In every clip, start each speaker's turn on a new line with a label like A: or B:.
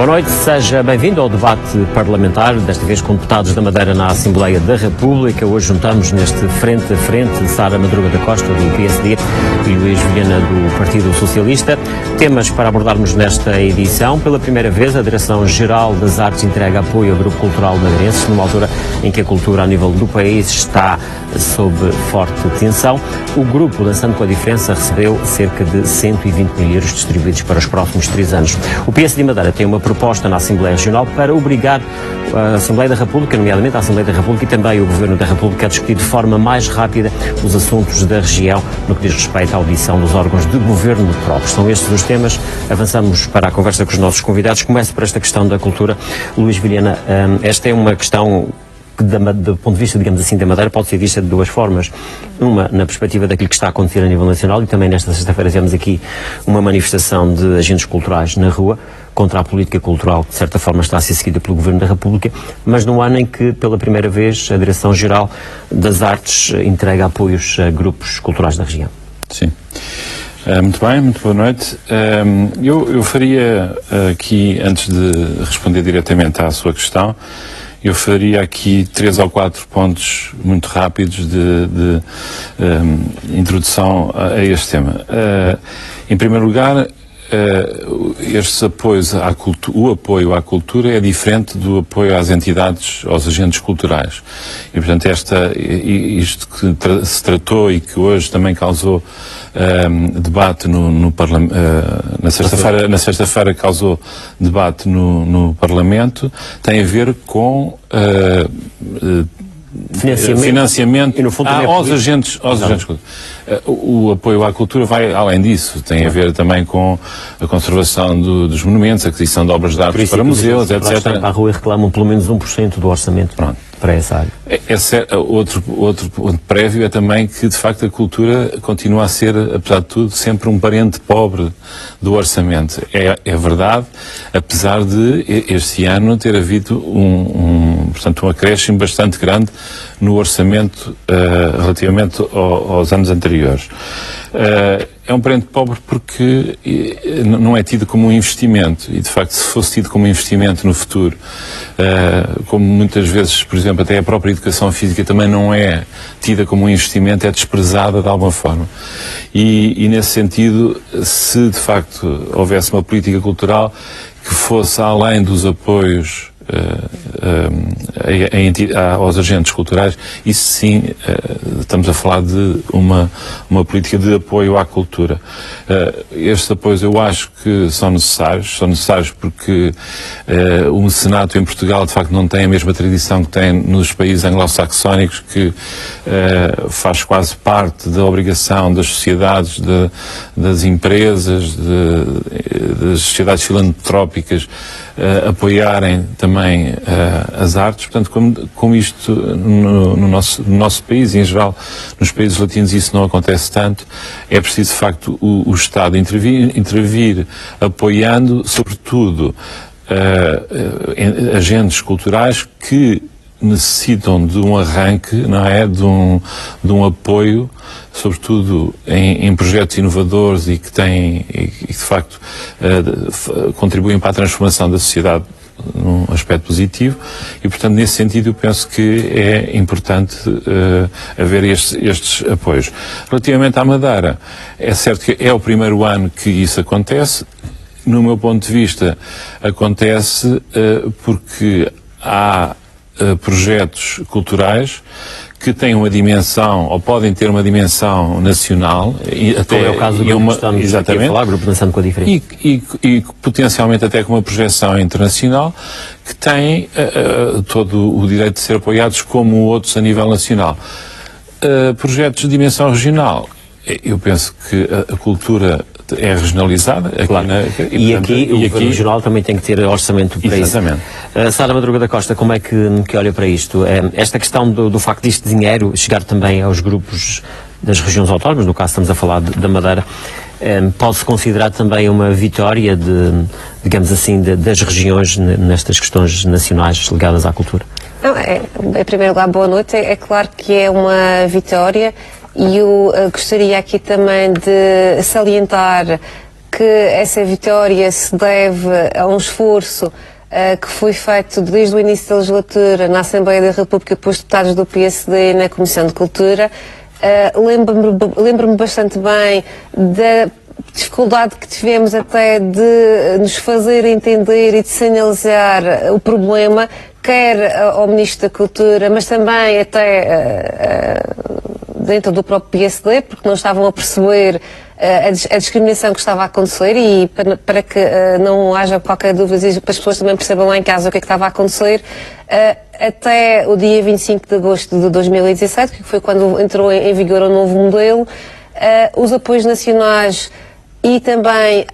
A: Boa noite, seja bem-vindo ao debate parlamentar, desta vez com deputados da Madeira na Assembleia da República. Hoje juntamos neste frente a frente Sara Madruga da Costa, do PSD, e Luís Vilhena, do Partido Socialista. Temas para abordarmos nesta edição. Pela primeira vez, a Direção-Geral das Artes entrega apoio ao Grupo Cultural Madeirense, numa altura em que a cultura a nível do país está sob forte tensão. O grupo, Dançando com a Diferença, recebeu cerca de 120 mil euros distribuídos para os próximos 3 anos. O PSD Madeira tem uma proposta na Assembleia Regional para obrigar a Assembleia da República, nomeadamente a Assembleia da República e também o Governo da República, a discutir de forma mais rápida os assuntos da região no que diz respeito à audição dos órgãos de governo próprios. São estes os temas. Avançamos para a conversa com os nossos convidados. Começo por esta questão da cultura. Luís Vilhena, esta é uma questão que, do ponto de vista, digamos assim, da Madeira, pode ser vista de duas formas. Uma, na perspectiva daquilo que está a acontecer a nível nacional, e também nesta sexta-feira tivemos aqui uma manifestação de agentes culturais na rua, contra a política cultural que, de certa forma, está a ser seguida pelo Governo da República, mas num ano em que, pela primeira vez, a Direção-Geral das Artes entrega apoios a grupos culturais da região.
B: Sim. Muito bem, muito boa noite. Eu faria aqui, antes de responder diretamente à sua questão, eu faria aqui 3 ou 4 pontos muito rápidos de introdução a este tema. Em primeiro lugar, estes apoios o apoio à cultura é diferente do apoio às entidades, aos agentes culturais. E, portanto, isto que se tratou e que hoje também causou debate no Parlamento, na sexta-feira causou debate no Parlamento, tem a ver com financiamento
A: e, no fundo,
B: aos agentes culturais. O apoio à cultura vai além disso, tem a ver também com a conservação dos monumentos, a aquisição de obras de arte para museus, etc.
A: Para a rua e reclamam pelo menos 1% do orçamento.
B: Pronto.
A: Para essa área.
B: Outro ponto prévio é também que, de facto, a cultura continua a ser, apesar de tudo, sempre um parente pobre do orçamento. É verdade, apesar de este ano ter havido portanto, um acréscimo bastante grande no orçamento relativamente aos anos anteriores. É um parente pobre porque não é tido como um investimento, e de facto, se fosse tido como um investimento no futuro, como muitas vezes, por exemplo, até a própria educação física também não é tida como um investimento, é desprezada de alguma forma. E nesse sentido, se de facto houvesse uma política cultural que fosse além dos apoios aos agentes culturais, isso sim, estamos a falar de uma política de apoio à cultura. Estes apoios eu acho que são necessários porque o mecenato em Portugal de facto não tem a mesma tradição que tem nos países anglo-saxónicos, que faz quase parte da obrigação das sociedades, das empresas, das sociedades filantrópicas apoiarem também as artes. Portanto, como isto no nosso país e em geral nos países latinos isso não acontece tanto, é preciso de facto o Estado intervir apoiando sobretudo agentes culturais que necessitam de um arranque, não é? De um apoio, sobretudo em projetos inovadores e que de facto contribuem para a transformação da sociedade num aspecto positivo, e portanto nesse sentido eu penso que é importante haver estes apoios. Relativamente à Madeira, é certo que é o primeiro ano que isso acontece. No meu ponto de vista, acontece porque há projetos culturais que têm uma dimensão, ou podem ter uma dimensão nacional, e até
A: é o caso do grupo que estamos aqui a falar, Grupo Dançando com a Diferença.
B: E potencialmente até com uma projeção internacional, que têm todo o direito de ser apoiados como outros a nível nacional. Projetos de dimensão regional, eu penso que a cultura é regionalizada.
A: Claro. E aqui o Governo Regional também tem que ter orçamento para isso.
B: Exatamente.
A: Sara Madruga da Costa, como é que olha para isto? Esta questão do facto deste dinheiro chegar também aos grupos das regiões autónomas, no caso estamos a falar da Madeira, pode-se considerar também uma vitória digamos assim, das regiões nestas questões nacionais ligadas à cultura?
C: Não, em primeiro lugar, boa noite. É claro que é uma vitória. E eu gostaria aqui também de salientar que essa vitória se deve a um esforço que foi feito desde o início da legislatura na Assembleia da República pelos deputados do PSD na Comissão de Cultura. Lembro-me bastante bem da dificuldade que tivemos até de nos fazer entender e de sinalizar o problema, quer ao Ministro da Cultura, mas também até dentro do próprio PSD, porque não estavam a perceber a discriminação que estava a acontecer, e para que não haja qualquer dúvida e para as pessoas também percebam lá em casa o que é que estava a acontecer, até o dia 25 de agosto de 2017, que foi quando entrou em vigor o novo modelo, os apoios nacionais e também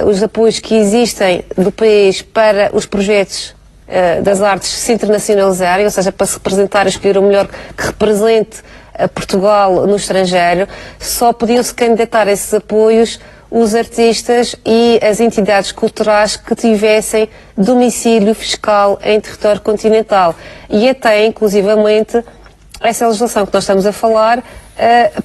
C: os apoios que existem do país para os projetos das artes se internacionalizarem, ou seja, para se representar e escolher o melhor que represente Portugal no estrangeiro, só podiam se candidatar a esses apoios os artistas e as entidades culturais que tivessem domicílio fiscal em território continental. E até, inclusivamente, essa legislação que nós estamos a falar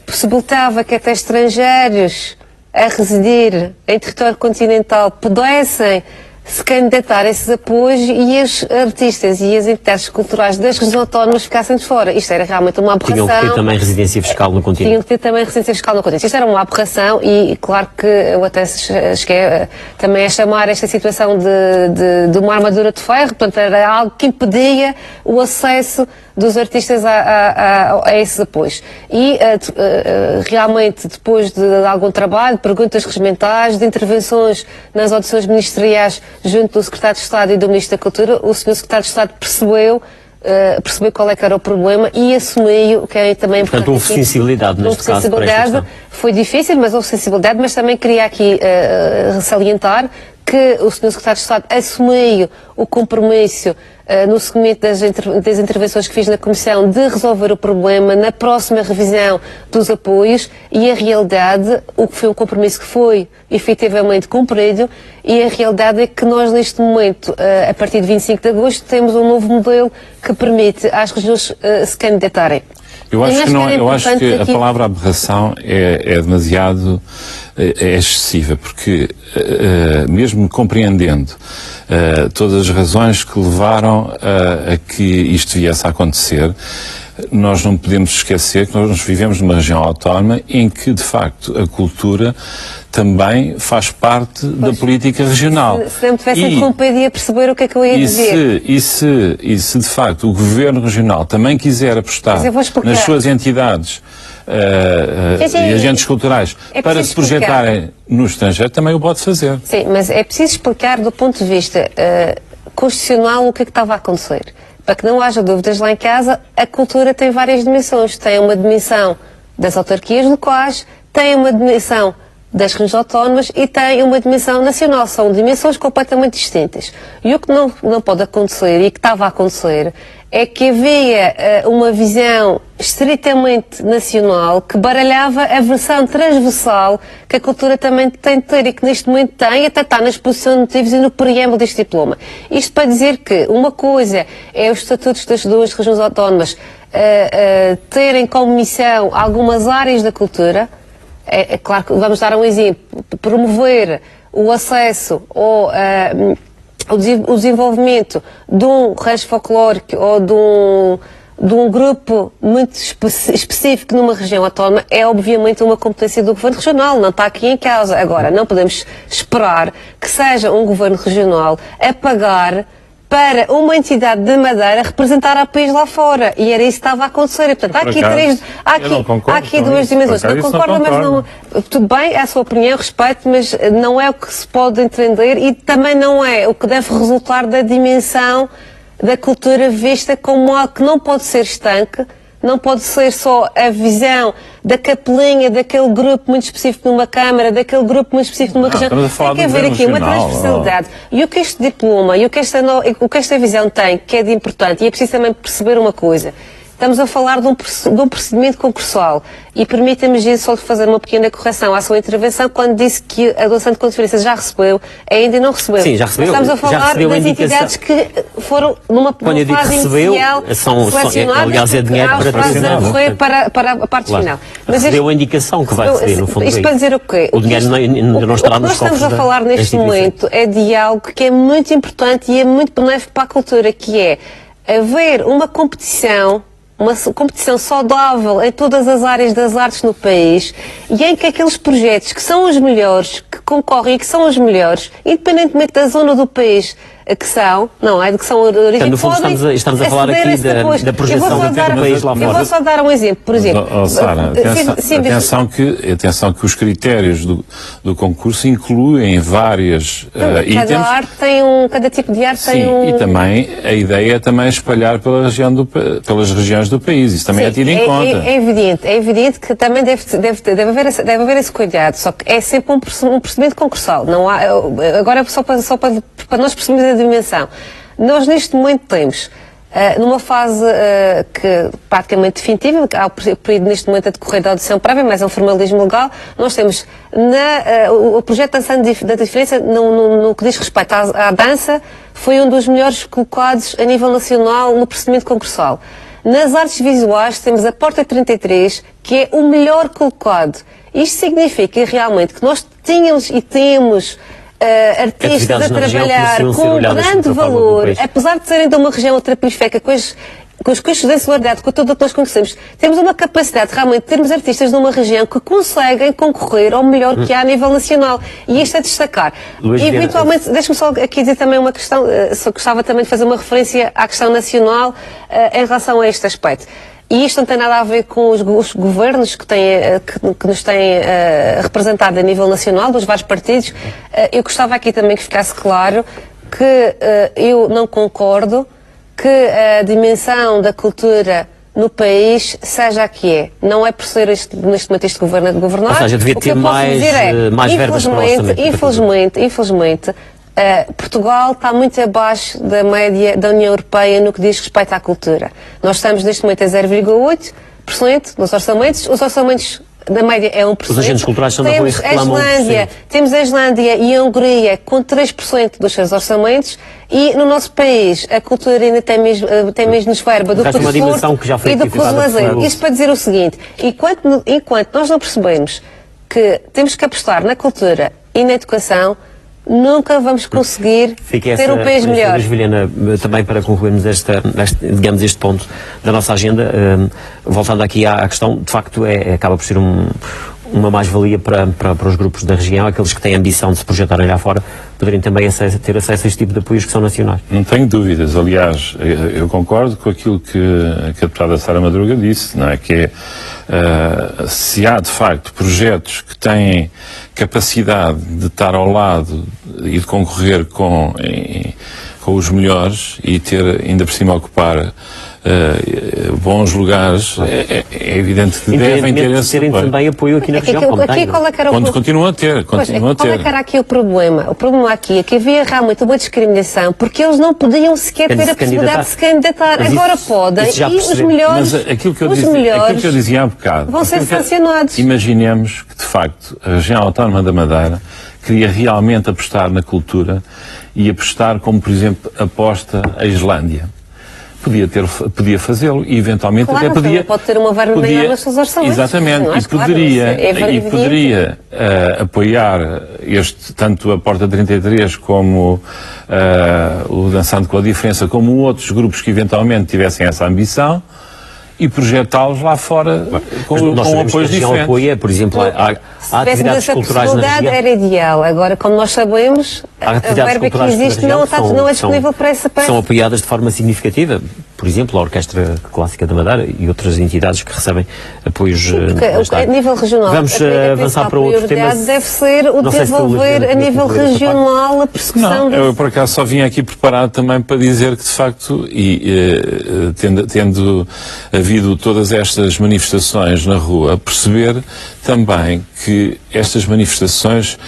C: possibilitava que até estrangeiros a residir em território continental pudessem se candidatar a esses apoios e os artistas e as entidades culturais das regiões autónomas ficassem de fora. Isto era realmente uma aberração.
A: Tinham que ter também residência fiscal no continente.
C: Tinham que ter também residência fiscal no continente. Isto era uma aberração e claro que eu até cheguei também a chamar esta situação de uma armadura de ferro, portanto era algo que impedia o acesso dos artistas a esses apoios. E realmente, depois de algum trabalho, perguntas regimentais, de intervenções nas audições ministeriais junto do Secretário de Estado e do Ministro da Cultura, o Sr. Secretário de Estado percebeu qual é que era o problema e assumiu, o que é também importante.
A: Portanto, houve sensibilidade neste caso para esta questão.
C: Foi difícil, mas houve sensibilidade, mas também queria aqui salientar que o Sr. Secretário de Estado assumiu o compromisso no seguimento das intervenções que fiz na Comissão de resolver o problema na próxima revisão dos apoios, e a realidade, o que foi um compromisso que foi efetivamente cumprido, e a realidade é que nós neste momento, a partir de 25 de agosto, temos um novo modelo que permite às regiões se candidatarem.
B: Eu acho que a palavra aberração é demasiado excessiva, porque mesmo compreendendo todas as razões que levaram a que isto viesse a acontecer, nós não podemos esquecer que nós vivemos numa região autónoma em que, de facto, a cultura também faz parte da política regional.
C: Se não me tivessem interrompido, ia perceber o que é que eu ia dizer.
B: E se de facto o Governo Regional também quiser apostar nas suas entidades e agentes culturais para se projetarem no estrangeiro, também o pode fazer.
C: Sim, mas é preciso explicar do ponto de vista constitucional o que é que estava a acontecer. Para que não haja dúvidas lá em casa, a cultura tem várias dimensões. Tem uma dimensão das autarquias locais, tem uma dimensão das regiões autónomas e tem uma dimensão nacional. São dimensões completamente distintas. E o que não pode acontecer, e que estava a acontecer, é que havia uma visão estritamente nacional que baralhava a versão transversal que a cultura também tem de ter, e que neste momento tem, e até está na exposição de motivos e no preâmbulo deste diploma. Isto para dizer que uma coisa é os estatutos das duas regiões autónomas terem como missão algumas áreas da cultura. É claro que vamos dar um exemplo, promover o acesso ou o desenvolvimento de um rancho folclórico ou de um grupo muito específico numa região autónoma é obviamente uma competência do Governo Regional, não está aqui em causa. Agora, não podemos esperar que seja um Governo Regional a pagar para uma entidade de Madeira representar o país lá fora. E era isso que estava a acontecer. E, portanto, há aqui duas dimensões. Não concordo, mas não... Tudo bem, é a sua opinião, respeito, mas não é o que se pode entender e também não é o que deve resultar da dimensão da cultura vista como algo que não pode ser estanque, não pode ser só a visão da capelinha daquele grupo muito específico numa Câmara, daquele grupo muito específico numa região. Tem que haver aqui uma transversalidade. E o que este diploma, e o que esta visão tem, que é de importante, e é preciso também perceber uma coisa, Estamos a falar de um procedimento concursual. E permita-me só fazer uma pequena correção à sua intervenção quando disse que a doação de conferência já recebeu, ainda não recebeu.
A: Sim, já recebeu.
C: Estamos a falar das entidades que foram numa fase inicial selecionadas,
A: aliás, é dinheiro para
C: correr para a parte final.
A: Mas recebeu a indicação que vai receber, no fundo.
C: Isto para dizer o quê?
A: O dinheiro ainda não estará nos cofres. O que nós estamos a falar neste momento é de algo que é muito importante e é muito benéfico para a cultura, que é haver uma competição saudável em todas as áreas das artes no país e em que aqueles projetos que são os melhores, que concorrem e que são os melhores, independentemente da zona do país que são, não é? De que são a origem. Então, no fundo, estamos a falar aqui da projeção do país lá fora.
C: Eu vou só dar um exemplo, por exemplo.
B: Sara, atenção que os critérios do concurso incluem várias itens.
C: Cada tipo de arte
B: tem um... E também, a ideia é também espalhar pelas regiões do país. Isso também é tido em conta.
C: É evidente que também deve haver esse cuidado, só que é sempre um procedimento concursal. Não há, agora, só para nós percebermos a dimensão. Nós, neste momento, temos, numa fase que praticamente definitiva, há o período neste momento a decorrer da audição prévia, mas é um formalismo legal, nós temos o projeto Dançando da Diferença, no que diz respeito à dança, foi um dos melhores colocados a nível nacional no procedimento concursal. Nas artes visuais temos a Porta 33, que é o melhor colocado. Isto significa realmente que nós tínhamos e temos artistas a trabalhar com um grande valor, apesar de serem de uma região ultraperiférica, com os custos de insularidade, com tudo o que nós conhecemos, temos uma capacidade realmente de termos artistas numa região que conseguem concorrer ao melhor que há a nível nacional. E isto é destacar. E, eventualmente, deixe-me só aqui dizer também uma questão, só gostava também de fazer uma referência à questão nacional em relação a este aspecto. E isto não tem nada a ver com os governos que nos têm representado a nível nacional, dos vários partidos. Eu gostava aqui também que ficasse claro que eu não concordo que a dimensão da cultura no país seja a que é. Não é por ser neste momento este governo a governar.
A: Ou seja, devia ter mais verbas para o orçamento.
C: Infelizmente, Portugal está muito abaixo da média da União Europeia no que diz respeito à cultura. Nós estamos neste momento a 0,8% dos orçamentos. Os orçamentos da média é 1%.
A: Os agentes culturais são da rua e reclamam 1%.
C: Temos a Islândia e a Hungria com 3% dos seus orçamentos e no nosso país a cultura ainda tem menos verba do que o desporto e do que o lazer. Isto para dizer o seguinte, enquanto nós não percebemos que temos que apostar na cultura e na educação, nunca vamos conseguir ter um país melhor.
A: Juliana, também para concluirmos este ponto da nossa agenda, voltando aqui à questão, de facto acaba por ser uma mais-valia para os grupos da região, aqueles que têm a ambição de se projetarem lá fora, poderem também ter acesso a este tipo de apoios que são nacionais.
B: Não tenho dúvidas. Aliás, eu concordo com aquilo que a deputada Sara Madruga disse, não é? Que se há de facto projetos que têm capacidade de estar ao lado e de concorrer com os melhores e ter ainda por cima ocupar bons lugares, é evidente que devem ter esse apoio.
A: Também apoio aqui na região,
B: quando continuam a ter.
C: Qual é que era aqui o problema? O problema aqui é que havia realmente uma discriminação, porque eles não podiam sequer ter a possibilidade de se candidatar. Agora podem, e os melhores,
B: mas aquilo que eu dizia há bocado,
C: vão ser sancionados.
B: Imaginemos que, de facto, a região autónoma da Madeira queria realmente apostar na cultura e apostar como, por exemplo, aposta a Islândia. Podia fazê-lo e eventualmente
C: claro,
B: até podia...
C: pode ter uma verba maior nos seus orçamentos.
B: Exatamente, e poderia apoiar tanto a Porta 33 como o Dançando com a Diferença, como outros grupos que eventualmente tivessem essa ambição, e projetá-los lá fora com apoios diferentes.
A: Apoia, por exemplo, há atividades culturais na região.
C: Era ideal. Agora, como nós sabemos, a verba que existe não é disponível para essa parte.
A: São apoiadas de forma significativa. Por exemplo, a Orquestra Clássica da Madeira e outras entidades que recebem apoios.
C: A nível regional.
A: Vamos avançar para outro tema.
C: Deve ser o desenvolver a nível regional a persecução.
B: Eu por acaso só vim aqui preparado também para dizer que de facto, e tendo havido todas estas manifestações na rua, perceber também que estas manifestações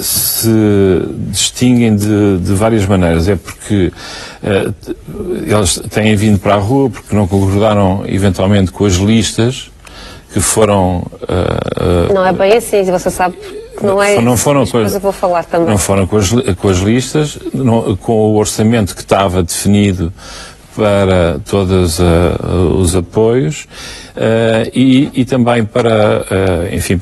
B: se distinguem de várias maneiras. É porque eles têm vindo para a rua porque não concordaram eventualmente com as listas que foram...
C: não é bem assim, você sabe que não é...
B: Não foram
C: eu vou falar também.
B: Não foram com as listas, com o orçamento que estava definido para todos os apoios e também para, enfim,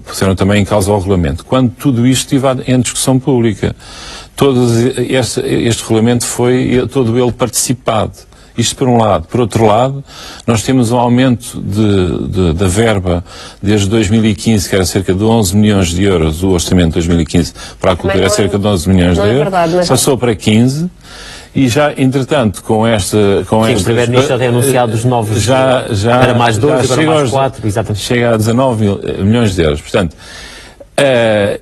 B: puseram também em causa o regulamento. Quando tudo isto estive em discussão pública, este regulamento foi todo ele participado. Isto por um lado. Por outro lado, nós temos um aumento da verba desde 2015, que era cerca de 11 milhões de euros, o orçamento de 2015 para a cultura é cerca de 11 milhões de euros, passou para 15, e já, entretanto, com esta...
A: Sim, o Primeiro-Ministro tem anunciado os novos... era mais 2, agora mais 4, exatamente.
B: Chega a 19 milhões de euros. Portanto, é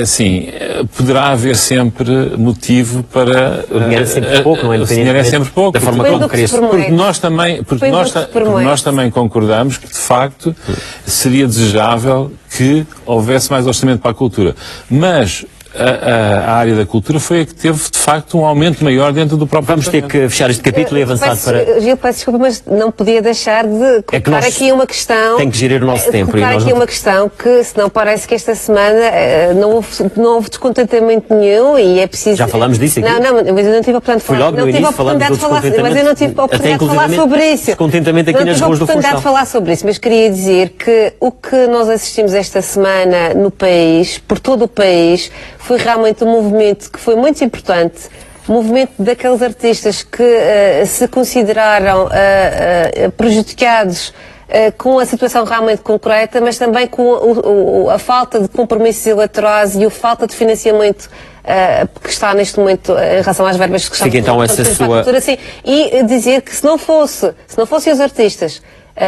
B: assim, poderá haver sempre motivo para...
A: O dinheiro é sempre pouco, não é?
B: O dinheiro é sempre pouco.
A: Da forma como queria-se.
B: Porque nós também concordamos que, de facto, seria desejável que houvesse mais orçamento para a cultura. Mas a área da cultura foi a que teve, de facto, um aumento maior dentro do próprio...
A: Vamos ter que fechar este capítulo e avançar para...
C: Gil, peço desculpa, mas não podia deixar de colocar aqui uma questão...
A: Tem que gerir o nosso tempo.
C: Colocar aqui uma questão que, senão parece que esta semana não houve descontentamento nenhum e é preciso...
A: Já falamos disso aqui?
C: Não, mas eu não tive a oportunidade de falar.
A: Logo no início falamos do descontentamento.
C: Mas eu não tive a oportunidade de falar sobre isso.
A: Descontentamento aqui nas ruas do Funchal.
C: Não tive a oportunidade de falar sobre isso, mas queria dizer que o que nós assistimos esta semana no país, por todo o país, foi realmente um movimento que foi muito importante, um movimento daqueles artistas que se consideraram prejudicados com a situação realmente concreta, mas também com a falta de compromissos eleitorais e a falta de financiamento que está neste momento em relação às verbas que estão
A: então essa sua...
C: cultura, assim, e dizer que se não fossem os artistas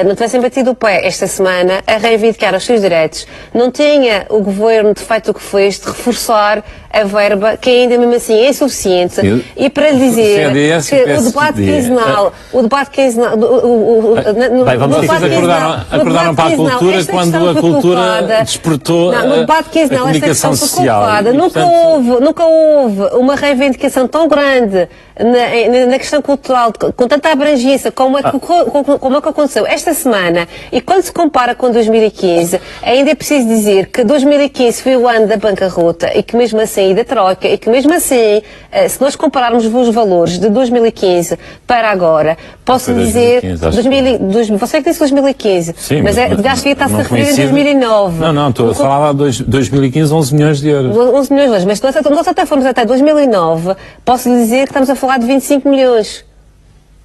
C: não tivessem batido o pé esta semana a reivindicar os seus direitos, não tinha o governo feito o que fez de reforçar a verba, que ainda mesmo assim é insuficiente, e para lhe dizer que o debate quinzenal,
B: acordaram para a cultura quando a cultura despertou
C: no debate quinzenal,
B: a comunicação social.
C: Nunca houve uma reivindicação tão grande na questão cultural, com tanta abrangência como é que aconteceu esta semana, e quando se compara com 2015, ainda é preciso dizer que 2015 foi o ano da bancarrota e que mesmo assim, e da troca, e que mesmo assim, se nós compararmos os valores de 2015 para agora, posso dizer, você que disse 2015,
B: sim,
C: mas acho que está-se a referir a 2009.
B: Não, estou a falar de 2015, 11 milhões de euros.
C: 11 milhões de euros, mas se nós até formos até 2009, posso lhe dizer que estamos a falar de 25 milhões.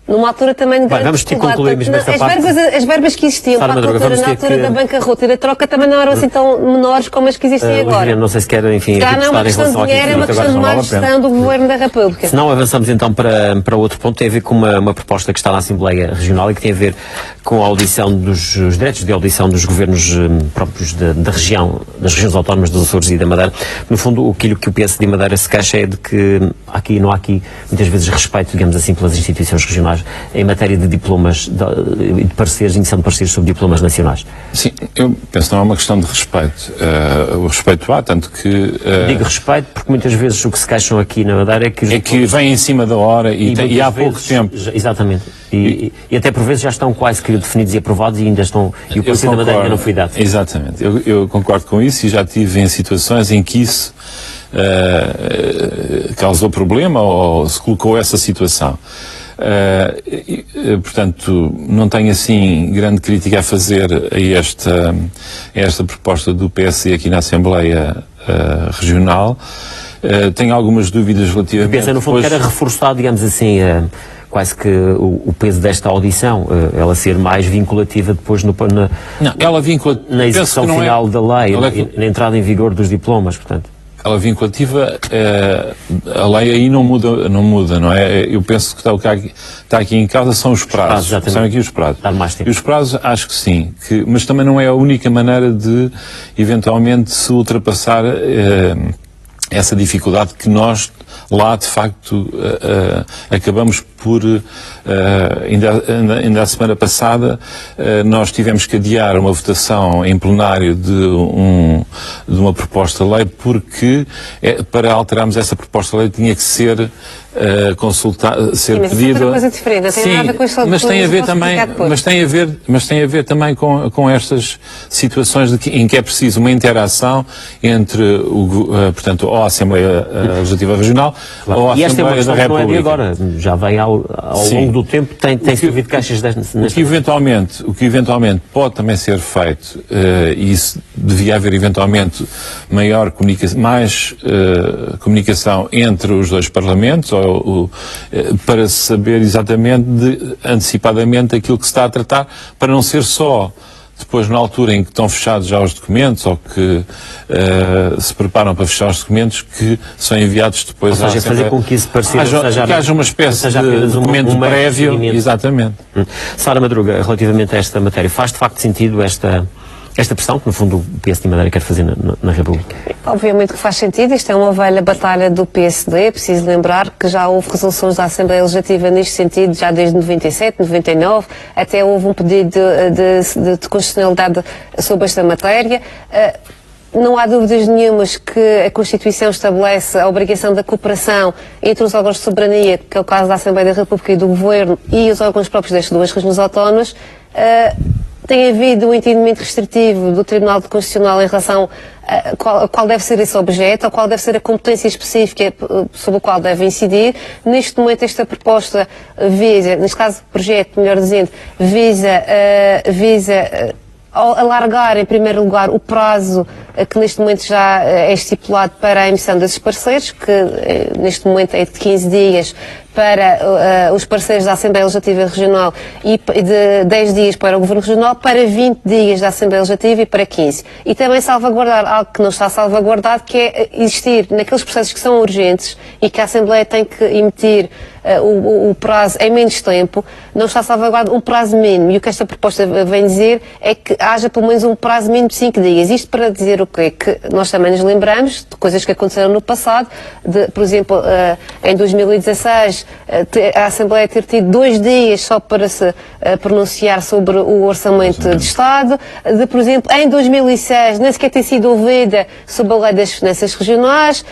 C: Numa altura também de grande
A: vamos ter que concluir mesmo esta parte.
C: As verbas que existiam para a cultura na altura da bancarrota e da troca também não eram assim tão menores como as que existem agora.
A: Não sei se quer, enfim,
C: não é uma questão de dinheiro, é uma questão de má gestão do Governo da República.
A: Se não, avançamos então para outro ponto, tem a ver com uma proposta que está na Assembleia Regional e que tem a ver com a audição os direitos de audição dos governos próprios da região, das regiões autónomas dos Açores e da Madeira. No fundo, aquilo que o PSD de Madeira se queixa é de que não há aqui muitas vezes respeito, digamos assim, pelas instituições regionais em matéria de diplomas, de parceiros, emissão de parceiros sobre diplomas nacionais.
B: Sim, eu penso que não é uma questão de respeito. O respeito há, tanto que...
A: Digo respeito porque muitas vezes o que se queixam aqui na Madeira é que...
B: que vem em cima da hora e há pouco tempo.
A: Exatamente. E até por vezes já estão quase que definidos e aprovados e ainda estão... E o Conselho da Madeira ainda não foi dado.
B: Exatamente. Eu concordo com isso e já estive em situações em que isso causou problema ou se colocou essa situação. Portanto, não tenho assim grande crítica a fazer a esta proposta do PSD aqui na Assembleia Regional. Tenho algumas dúvidas relativamente...
A: Pensa, no fundo, que era reforçar, digamos assim, quase que o peso desta audição, ela ser mais vinculativa depois na execução final da lei, na entrada em vigor dos diplomas, portanto.
B: Ela vinculativa, a lei aí não muda, não é? Eu penso que está aqui em causa são os prazos. São aqui os prazos.
A: Dar mais tempo.
B: E os prazos, acho que sim. Mas também não é a única maneira de, eventualmente, se ultrapassar essa dificuldade que nós lá, de facto, acabamos por, ainda a semana passada, nós tivemos que adiar uma votação em plenário de uma proposta de lei, porque para alterarmos essa proposta de lei tinha que ser ser pedido.
C: É uma coisa diferente, não tem nada com isso,
B: mas tem a ver também com estas situações em que é preciso uma interação entre portanto, ou a Assembleia Legislativa Regional ou a Assembleia da República.
A: Não é de agora, já vem ao longo do tempo, tem-se havido queixas
B: o que eventualmente pode também ser feito, e isso devia haver eventualmente mais comunicação entre os dois parlamentos, para saber exatamente, antecipadamente, aquilo que se está a tratar, para não ser só depois, na altura em que estão fechados já os documentos, ou que se preparam para fechar os documentos, que são enviados depois
A: à Assembleia. Fazer com que isso pareça
B: que haja uma espécie de documento prévio. Exatamente.
A: Sara Madruga, relativamente a esta matéria, faz de facto sentido esta pressão que, no fundo, o PSD Madeira quer fazer na República?
C: Obviamente que faz sentido. Isto é uma velha batalha do PSD. É preciso lembrar que já houve resoluções da Assembleia Legislativa neste sentido, já desde 97, 99. Até houve um pedido de constitucionalidade sobre esta matéria. Não há dúvidas nenhumas que a Constituição estabelece a obrigação da cooperação entre os órgãos de soberania, que é o caso da Assembleia da República e do Governo, e os órgãos próprios destas duas regiões autónomas. Tem havido um entendimento restritivo do Tribunal Constitucional em relação a qual deve ser esse objeto, a qual deve ser a competência específica sobre a qual deve incidir. Neste momento, esta proposta visa, neste caso, projeto, melhor dizendo, visa alargar, em primeiro lugar, o prazo que neste momento já é estipulado para a emissão desses pareceres, que neste momento é de 15 dias para os pareceres da Assembleia Legislativa Regional e de 10 dias para o Governo Regional, para 20 dias da Assembleia Legislativa e para 15. E também salvaguardar algo que não está salvaguardado, que é existir naqueles processos que são urgentes e que a Assembleia tem que emitir o prazo em menos tempo, não está salvaguardado um prazo mínimo. E o que esta proposta vem dizer é que haja pelo menos um prazo mínimo de 5 dias. Isto para dizer o quê? Que nós também nos lembramos de coisas que aconteceram no passado, por exemplo, em 2016, a Assembleia ter tido 2 dias só para se pronunciar sobre o Orçamento de Estado, por exemplo, em 2006 nem sequer ter sido ouvida sobre a Lei das Finanças Regionais.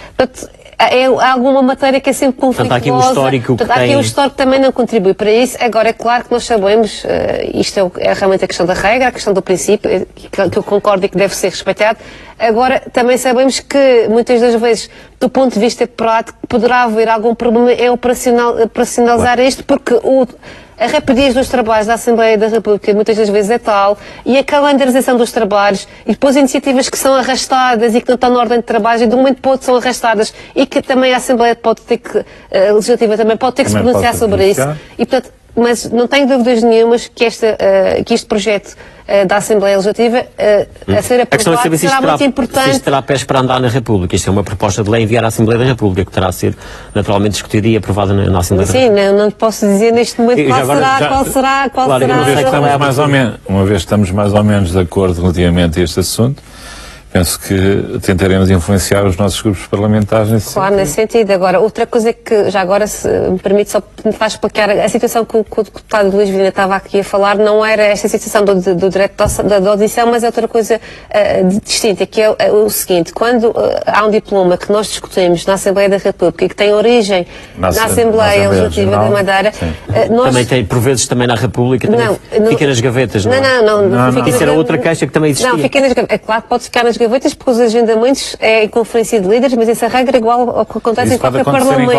C: É alguma matéria que é sempre conflituosa.
A: Portanto, há aqui um histórico que
C: há aqui um histórico que também não contribui para isso. Agora, é claro que nós sabemos, isto é realmente a questão da regra, a questão do princípio, que eu concordo e que deve ser respeitado. Agora, também sabemos que, muitas das vezes, do ponto de vista prático, poderá haver algum problema em operacionalizar isto, porque a rapidez dos trabalhos da Assembleia da República muitas das vezes é tal, e a calendarização dos trabalhos, e depois iniciativas que são arrastadas e que não estão na ordem de trabalho, e de um momento para o outro são arrastadas, e que também a Assembleia pode ter que, a Legislativa também pode ter que se pronunciar sobre isso. E, portanto, mas não tenho dúvidas nenhumas que este projeto da Assembleia Legislativa a ser aprovado será muito importante.
A: Se terá pés para andar na República. Isto é uma proposta de lei enviar à Assembleia da República, que terá a ser naturalmente discutida e aprovada na Assembleia da República.
C: Sim, não posso dizer neste momento qual será.
B: Uma vez estamos mais ou menos de acordo relativamente a este assunto, penso que tentaremos influenciar os nossos grupos parlamentares nesse
C: sentido. Claro, nesse sentido. Agora, outra coisa que, já agora, se me permite só tentar explicar, a situação que o deputado Luís Vilhena estava aqui a falar não era esta situação do direito da audição, mas é outra coisa distinta, que é o seguinte: quando há um diploma que nós discutimos na Assembleia da República e que tem origem na Assembleia Legislativa da Madeira,
A: também tem, por vezes, também na República, fica nas gavetas, não é?
C: Não.
A: Isso era outra queixa que também existia.
C: Não, fica nas gavetas. É claro que pode ficar nas gavetas, porque os agendamentos é em conferência de líderes, mas essa regra é igual ao que acontece em qualquer parlamento.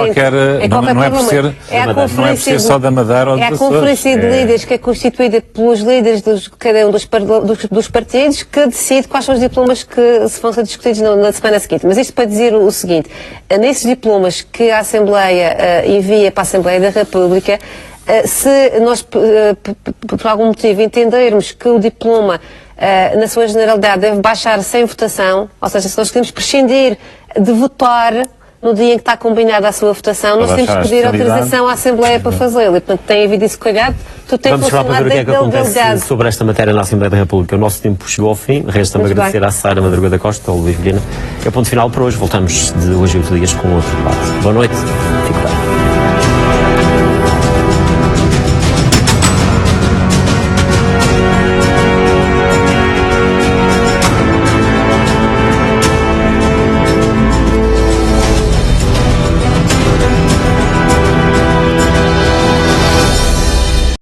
B: Não é por ser só da Madeira ou dos Açores.
C: É a conferência de líderes, que é constituída pelos líderes de cada um dos partidos, que decide quais são os diplomas que se vão ser discutidos na semana seguinte. Mas isto para dizer o seguinte: nesses diplomas que a Assembleia envia para a Assembleia da República, se nós, por algum motivo, entendermos que o diploma na sua generalidade deve baixar sem votação, ou seja, se nós queremos prescindir de votar no dia em que está combinada a sua votação, nós temos que pedir autorização à Assembleia para fazê-lo. E, portanto, tem havido esse cuidado.
A: Vamos falar para ver o que é que acontece sobre esta matéria na Assembleia da República. O nosso tempo chegou ao fim. Resta-me agradecer à Sara Madruga da Costa, ao Luís Vilhena. É o ponto final para hoje. Voltamos de hoje a 8 dias com outro debate. Boa noite.